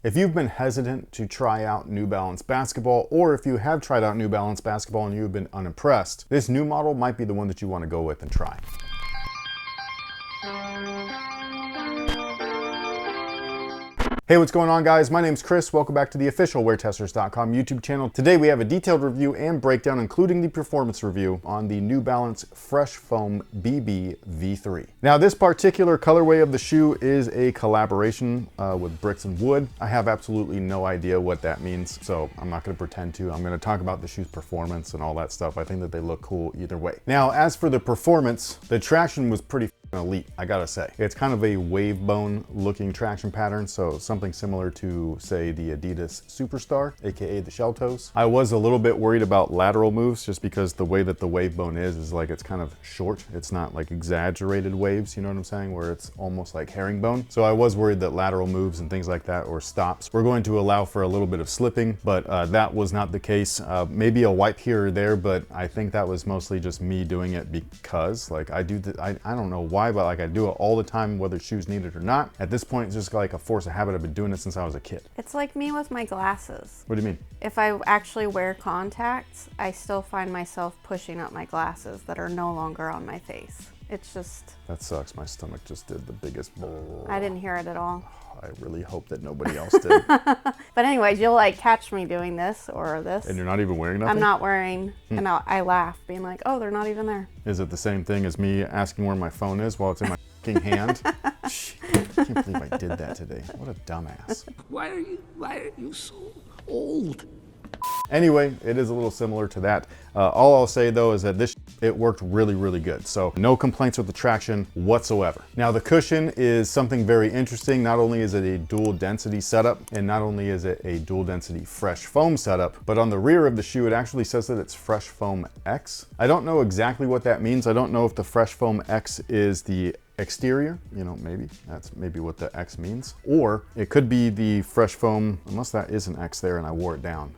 If you've been hesitant to try out New Balance basketball, or if you have tried out New Balance basketball and you've been unimpressed, this new model might be the one that you want to go with and try. Hey, what's going on, guys? My name's Chris. Welcome back to the official WearTesters.com YouTube channel. Today we have a detailed review and breakdown, including the performance review on the New Balance Fresh Foam BB V3. Now, this particular colorway of the shoe is a collaboration with Bricks and Wood. I have absolutely no idea what that means, so I'm not going to pretend to. I'm going to talk about the shoe's performance and all that stuff. I think that they look cool either way. Now, as for the performance, the traction was pretty elite, I gotta say. It's kind of a wave bone looking traction pattern, so something similar to, say, the Adidas Superstar, aka the shell toes. I was a little bit worried about lateral moves just because the way that the wave bone is like it's kind of short. It's not like exaggerated waves, you know what I'm saying, where it's almost like herringbone. So I was worried that lateral moves and things like that, or stops, were going to allow for a little bit of slipping, but that was not the case. Maybe a wipe here or there, but I think that was mostly just me doing it because like I don't know why, but like I do it all the time, whether shoes need it or not. At this point, it's just like a force of habit. I've been doing it since I was a kid. It's like me with my glasses. What do you mean? If I actually wear contacts, I still find myself pushing up my glasses that are no longer on my face. It's just... That sucks. My stomach just did the biggest... I didn't hear it at all. I really hope that nobody else did. But anyways, you'll like catch me doing this or this. And you're not even wearing nothing? I'm not wearing, and I laugh, being like, oh, they're not even there. Is it the same thing as me asking where my phone is while it's in my fucking hand? Shit, I can't believe I did that today. What a dumbass. Why are you so old? Anyway, it is a little similar to that. All I'll say though is that it worked really, really good. So no complaints with the traction whatsoever. Now the cushion is something very interesting. Not only is it a dual density setup, and not only is it a dual density fresh foam setup, but on the rear of the shoe, it actually says that it's Fresh Foam X. I don't know exactly what that means. I don't know if the Fresh Foam X is the exterior, you know, maybe that's maybe what the X means, or it could be the Fresh Foam, unless that is an X there and I wore it down.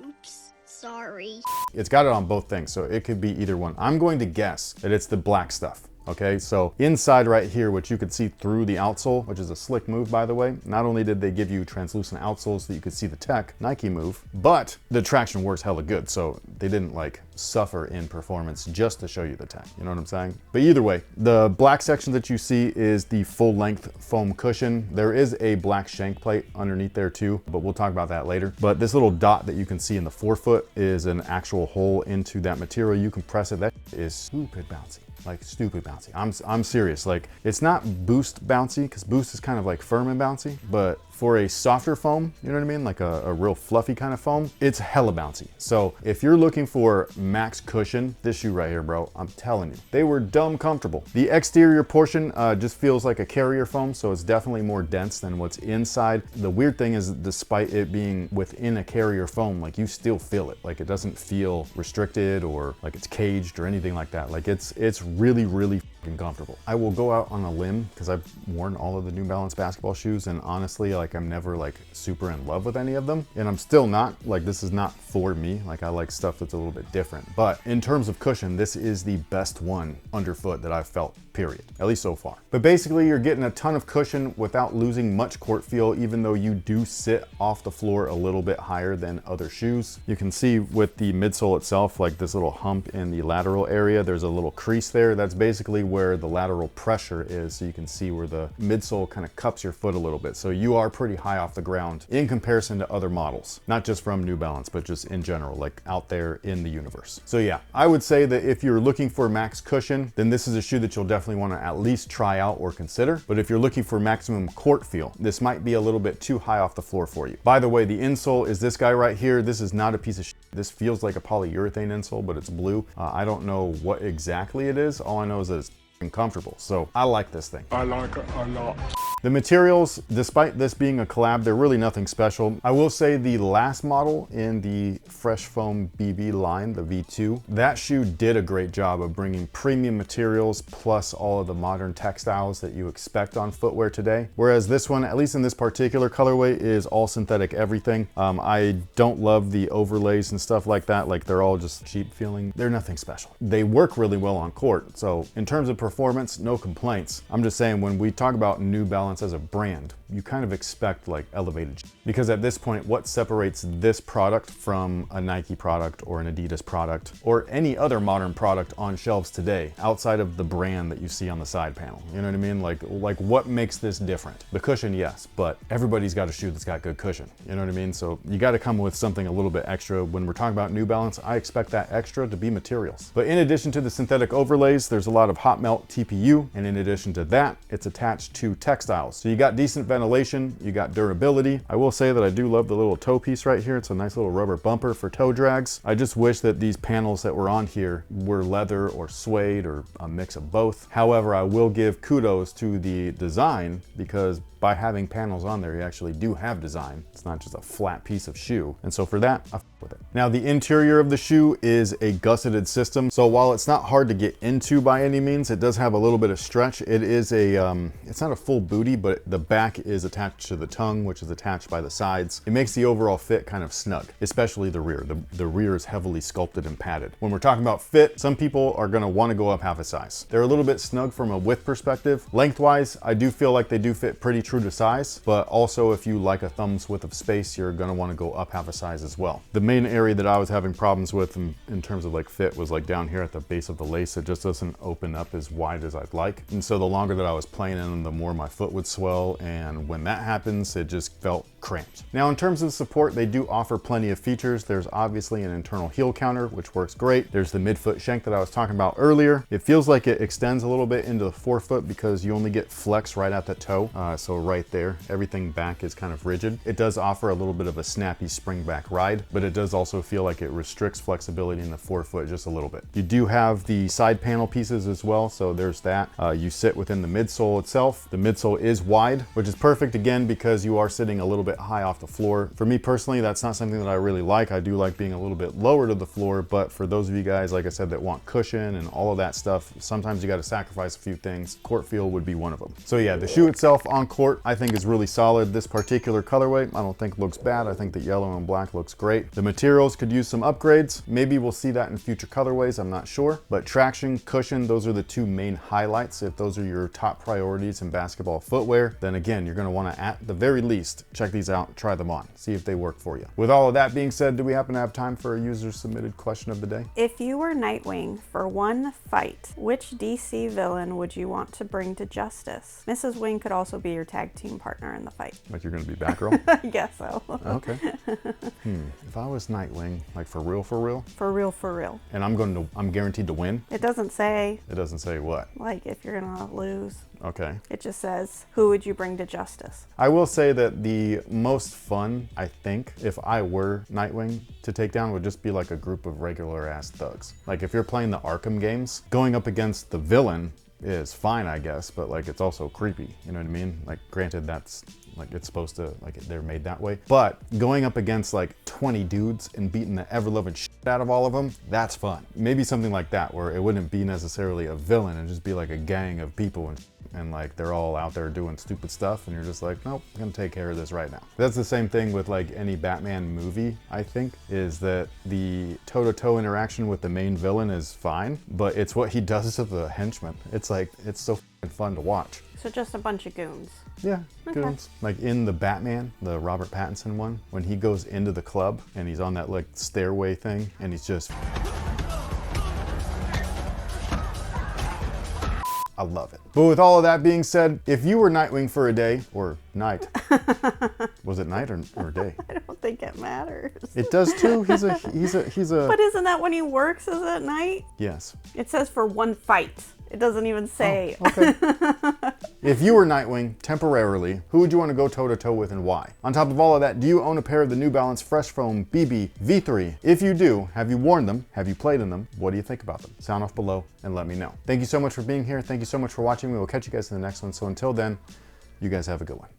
Oops, sorry. It's got it on both things, so it could be either one. I'm going to guess that it's the black stuff. Okay, so inside right here, which you could see through the outsole, which is a slick move, by the way. Not only did they give you translucent outsoles so that you could see the tech, Nike move, but the traction works hella good. So they didn't like suffer in performance just to show you the tech. You know what I'm saying? But either way, the black section that you see is the full length foam cushion. There is a black shank plate underneath there too, but we'll talk about that later. But this little dot that you can see in the forefoot is an actual hole into that material. You can press it. That is stupid bouncy. Like stupid bouncy. I'm serious. Like it's not Boost bouncy, because Boost is kind of like firm and bouncy, but for a softer foam, you know what I mean? Like a real fluffy kind of foam, it's hella bouncy. So if you're looking for max cushion, this shoe right here, bro, I'm telling you, they were dumb comfortable. The exterior portion just feels like a carrier foam, so it's definitely more dense than what's inside. The weird thing is, despite it being within a carrier foam, like you still feel it. Like it doesn't feel restricted or like it's caged or anything like that. Like it's really, really fucking comfortable. I will go out on a limb because I've worn all of the New Balance basketball shoes, and honestly, like I'm never like super in love with any of them, and I'm still not. Like this is not for me. Like I like stuff that's a little bit different, but in terms of cushion, this is the best one underfoot that I've felt, period, at least so far. But basically you're getting a ton of cushion without losing much court feel, even though you do sit off the floor a little bit higher than other shoes. You can see with the midsole itself, like this little hump in the lateral area, there's a little crease there. That's basically where the lateral pressure is. So you can see where the midsole kind of cups your foot a little bit. So you are pretty high off the ground in comparison to other models, not just from New Balance, but just in general, like out there in the universe. So yeah, I would say that if you're looking for max cushion, then this is a shoe that you'll definitely want to at least try out or consider. But if you're looking for maximum court feel, this might be a little bit too high off the floor for you. By the way, the insole is this guy right here. This is not a piece of shit. This feels like a polyurethane insole, but it's blue. I don't know what exactly it is. All I know is that it's comfortable. So I like this thing. I like it a lot. The materials, despite this being a collab, they're really nothing special. I will say the last model in the Fresh Foam BB line, the V2, that shoe did a great job of bringing premium materials plus all of the modern textiles that you expect on footwear today. Whereas this one, at least in this particular colorway, is all synthetic everything. I don't love the overlays and stuff like that. Like they're all just cheap feeling. They're nothing special. They work really well on court. So in terms of performance, performance, no complaints. I'm just saying, when we talk about New Balance as a brand, you kind of expect like elevated because at this point, what separates this product from a Nike product or an Adidas product or any other modern product on shelves today outside of the brand that you see on the side panel? You know what I mean? Like what makes this different? The cushion, yes, but everybody's got a shoe that's got good cushion. You know what I mean? So you got to come with something a little bit extra. When we're talking about New Balance, I expect that extra to be materials. But in addition to the synthetic overlays, there's a lot of hot melt TPU. And in addition to that, it's attached to textiles. So you got decent ventilation, you got durability. I will say that I do love the little toe piece right here. It's a nice little rubber bumper for toe drags. I just wish that these panels that were on here were leather or suede or a mix of both. However, I will give kudos to the design because by having panels on there, you actually do have design. It's not just a flat piece of shoe. And so for that, I f with it. Now the interior of the shoe is a gusseted system. So while it's not hard to get into by any means, it does have a little bit of stretch. It is it's not a full booty, but the back is attached to the tongue, which is attached by the sides. It makes the overall fit kind of snug, especially the rear. The rear is heavily sculpted and padded. When we're talking about fit, some people are gonna wanna go up half a size. They're a little bit snug from a width perspective. Lengthwise, I do feel like they do fit pretty true to size, but also if you like a thumb's width of space, you're gonna wanna go up half a size as well. The main area that I was having problems with in terms of like fit was like down here at the base of the lace. It just doesn't open up as wide as I'd like. And so the longer that I was playing in them, the more my foot would swell. And when that happens, it just felt cramped. Now, in terms of support, they do offer plenty of features. There's obviously an internal heel counter, which works great. There's the midfoot shank that I was talking about earlier. It feels like it extends a little bit into the forefoot because you only get flex right at the toe. So right there, everything back is kind of rigid. It does offer a little bit of a snappy spring back ride, but it does also feel like it restricts flexibility in the forefoot just a little bit. You do have the side panel pieces as well, so there's that. You sit within the midsole itself. The midsole is wide, which is perfect again because you are sitting a little bit high off the floor. For me personally, that's not something that I really like. I do like being a little bit lower to the floor, but for those of you guys, like I said, that want cushion and all of that stuff, sometimes you got to sacrifice a few things. Court feel would be one of them. So yeah, the shoe itself on court, I think is really solid. This particular colorway, I don't think looks bad. I think the yellow and black looks great. The materials could use some upgrades. Maybe we'll see that in future colorways, I'm not sure. But traction, cushion, those are the two main highlights. If those are your top priorities in basketball footwear, then again, you're gonna wanna at the very least, check these out, try them on, see if they work for you. With all of that being said, do we happen to have time for a user submitted question of the day? If you were Nightwing for one fight, which DC villain would you want to bring to justice? Mrs. Wing could also be your tag team partner in the fight. Like you're gonna be Batgirl? I guess so. Okay. If I was Nightwing, like for real? For real, for real. And I'm guaranteed to win? It doesn't say. It doesn't say what? Like if you're gonna lose. Okay. It just says, who would you bring to justice? I will say that the most fun, I think, if I were Nightwing to take down would just be like a group of regular ass thugs. Like if you're playing the Arkham games, going up against the villain is fine, I guess, but like it's also creepy, you know what I mean? Like granted, that's like it's supposed to, like they're made that way, but going up against like 20 dudes and beating the ever-loving shit out of all of them, that's fun. Maybe something like that where it wouldn't be necessarily a villain and just be like a gang of people and like they're all out there doing stupid stuff and you're just like, nope, I'm gonna take care of this right now. That's the same thing with like any Batman movie, I think, is that the toe-to-toe interaction with the main villain is fine, but it's what he does to the henchmen. It's like, it's so fun to watch. So just a bunch of goons. Yeah, Okay. goons. Like in the Batman, the Robert Pattinson one, when he goes into the club and he's on that like stairway thing and he's just, I love it. But with all of that being said, if you were Nightwing for a day, or night, was it night or day? I don't think it matters. It does too. He's a. But isn't that when he works, is it at night? Yes. It says for one fight. It doesn't even say. Oh, okay. If you were Nightwing temporarily, who would you want to go toe-to-toe with and why? On top of all of that, do you own a pair of the New Balance Fresh Foam BB V3? If you do, have you worn them? Have you played in them? What do you think about them? Sound off below and let me know. Thank you so much for being here. Thank you so much for watching. We will catch you guys in the next one. So until then, you guys have a good one.